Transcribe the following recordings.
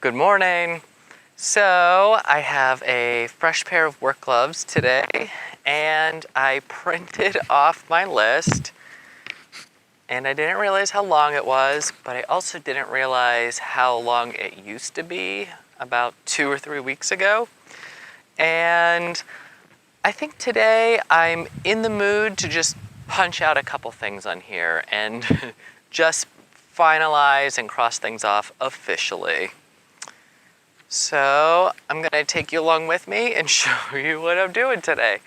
Good morning. So I have a fresh pair of work gloves today, and I printed off my list, and I didn't realize how long it was, but I also didn't realize how long it used to be about 2 or 3 weeks ago. And I think today I'm in the mood to just punch out a couple things on here and just finalize and cross things off officially. So I'm going to take you along with me and show you what I'm doing today.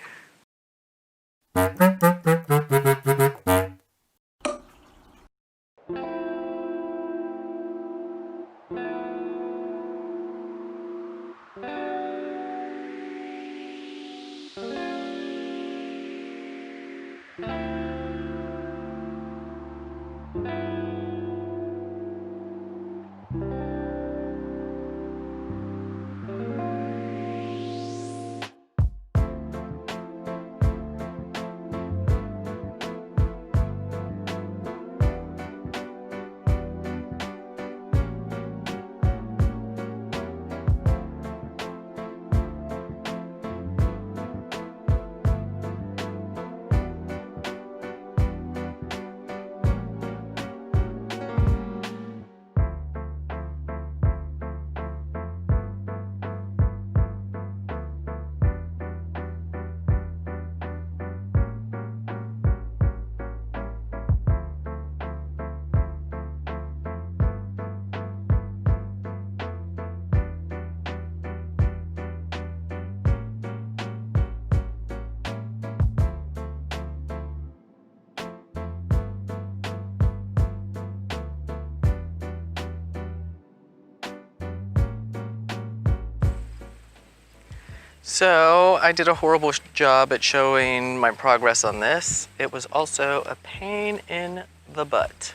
So I did a horrible job at showing my progress on this. It was also a pain in the butt.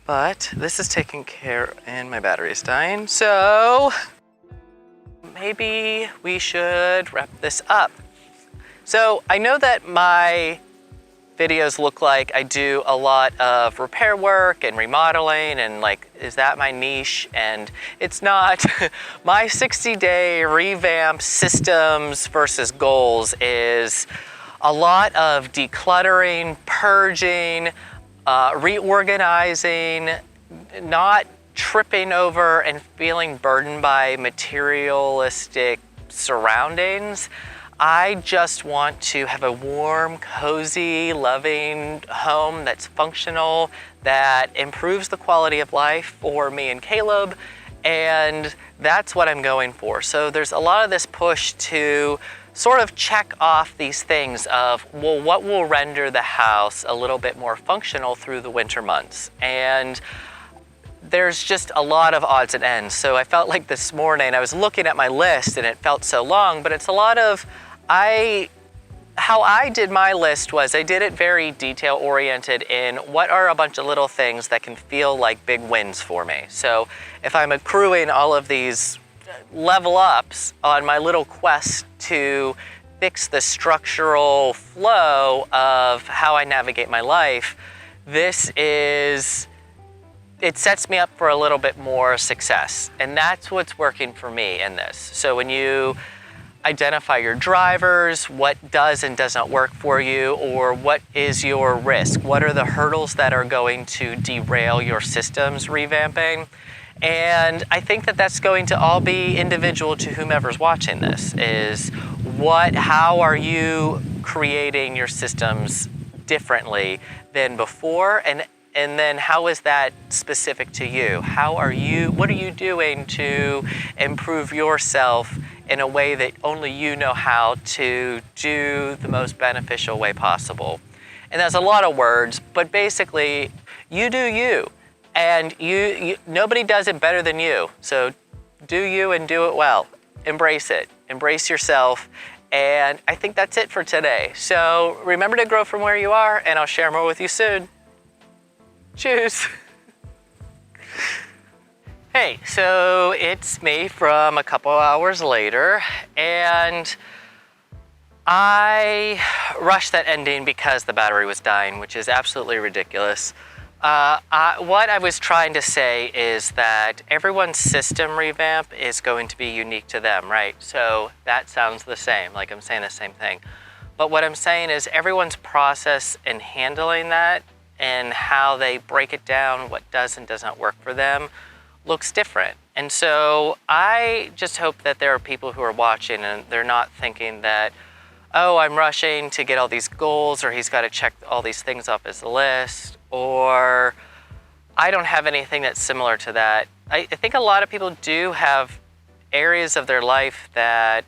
But this is taken care of and my battery's dying. So maybe we should wrap this up. So I know that my videos look like I do a lot of repair work and remodeling and like, is that my niche? And it's not. My 60-day revamp systems versus goals is a lot of decluttering, purging, reorganizing, not tripping over and feeling burdened by materialistic surroundings. I just want to have a warm, cozy, loving home that's functional, that improves the quality of life for me and Caleb, and that's what I'm going for. So there's a lot of this push to sort of check off these things of, well, what will render the house a little bit more functional through the winter months? And there's just a lot of odds and ends. So I felt like this morning I was looking at my list and it felt so long, but it's a lot of, how I did my list was I did it very detail oriented in what are a bunch of little things that can feel like big wins for me. So if I'm accruing all of these level ups on my little quest to fix the structural flow of how I navigate my life, it sets me up for a little bit more success. And that's what's working for me in this. So when you identify your drivers, what does and does not work for you, or what is your risk? What are the hurdles that are going to derail your systems revamping? And I think that that's going to all be individual to whomever's watching this, is how are you creating your systems differently than before? And then how is that specific to you? What are you doing to improve yourself in a way that only you know how to do the most beneficial way possible? And that's a lot of words, but basically, you do you. And nobody does it better than you. So do you and do it well. Embrace it. Embrace yourself. And I think that's it for today. So remember to grow from where you are, and I'll share more with you soon. Cheers. Hey, so it's me from a couple hours later, and I rushed that ending because the battery was dying, which is absolutely ridiculous. What I was trying to say is that everyone's system revamp is going to be unique to them, right? So that sounds the same, like I'm saying the same thing. But what I'm saying is everyone's process in handling that and how they break it down, what does and does not work for them, looks different. And so I just hope that there are people who are watching and they're not thinking that, oh, I'm rushing to get all these goals, or he's got to check all these things off his list, or I don't have anything that's similar to that. I think a lot of people do have areas of their life that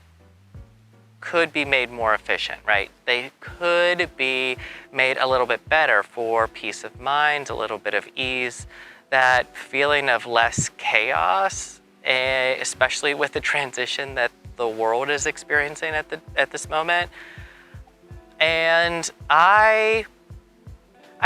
could be made more efficient, right? They could be made a little bit better for peace of mind, a little bit of ease, that feeling of less chaos, especially with the transition that the world is experiencing at this moment. And I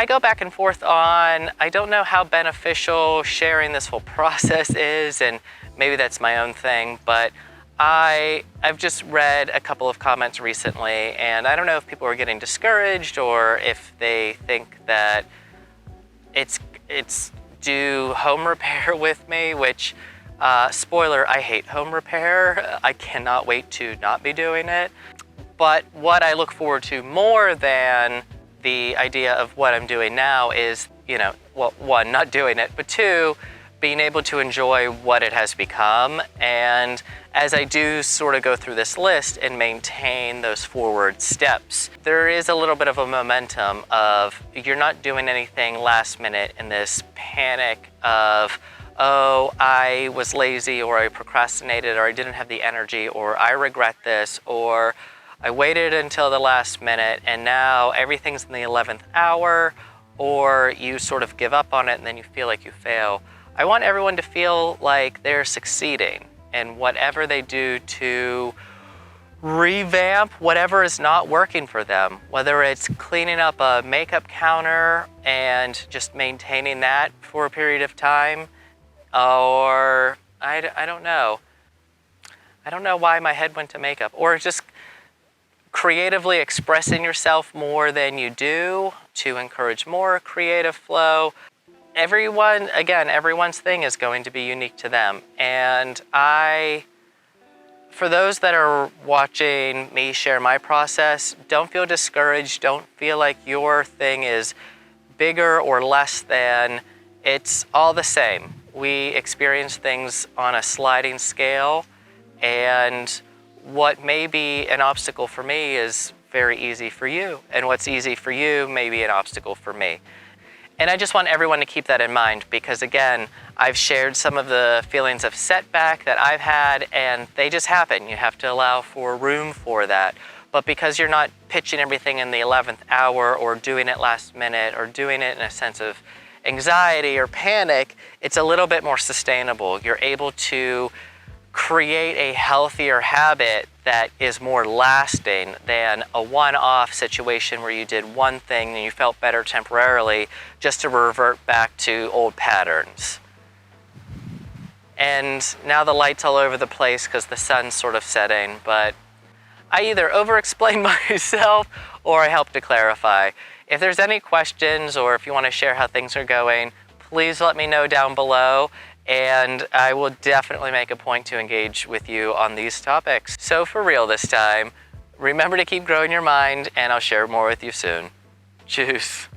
go back and forth on, I don't know how beneficial sharing this whole process is, and maybe that's my own thing, but I've just read a couple of comments recently, and I don't know if people are getting discouraged or if they think that it's do home repair with me, which, spoiler, I hate home repair. I cannot wait to not be doing it. But what I look forward to more than the idea of what I'm doing now is, well, one, not doing it, but two, being able to enjoy what it has become. And as I do sort of go through this list and maintain those forward steps, there is a little bit of a momentum of you're not doing anything last minute in this panic of, oh, I was lazy, or I procrastinated, or I didn't have the energy, or I regret this, or I waited until the last minute and now everything's in the 11th hour, or you sort of give up on it and then you feel like you fail. I want everyone to feel like they're succeeding in whatever they do to revamp whatever is not working for them, whether it's cleaning up a makeup counter and just maintaining that for a period of time, or I don't know. I don't know why my head went to makeup, or just creatively expressing yourself more than you do to encourage more creative flow. Everyone's thing is going to be unique to them. And for those that are watching me share my process, don't feel discouraged. Don't feel like your thing is bigger or less than. It's all the same. We experience things on a sliding scale, and what may be an obstacle for me is very easy for you, and what's easy for you may be an obstacle for me. And I just want everyone to keep that in mind, because again, I've shared some of the feelings of setback that I've had, and they just happen. You have to allow for room for that. But because you're not pitching everything in the 11th hour, or doing it last minute, or doing it in a sense of anxiety or panic, it's a little bit more sustainable. You're able to create a healthier habit that is more lasting than a one-off situation where you did one thing and you felt better temporarily just to revert back to old patterns. And now the light's all over the place because the sun's sort of setting, but I either over-explain myself or I help to clarify. If there's any questions, or if you want to share how things are going, please let me know down below, and I will definitely make a point to engage with you on these topics. So for real this time, remember to keep growing your mind, and I'll share more with you soon. Tschüss.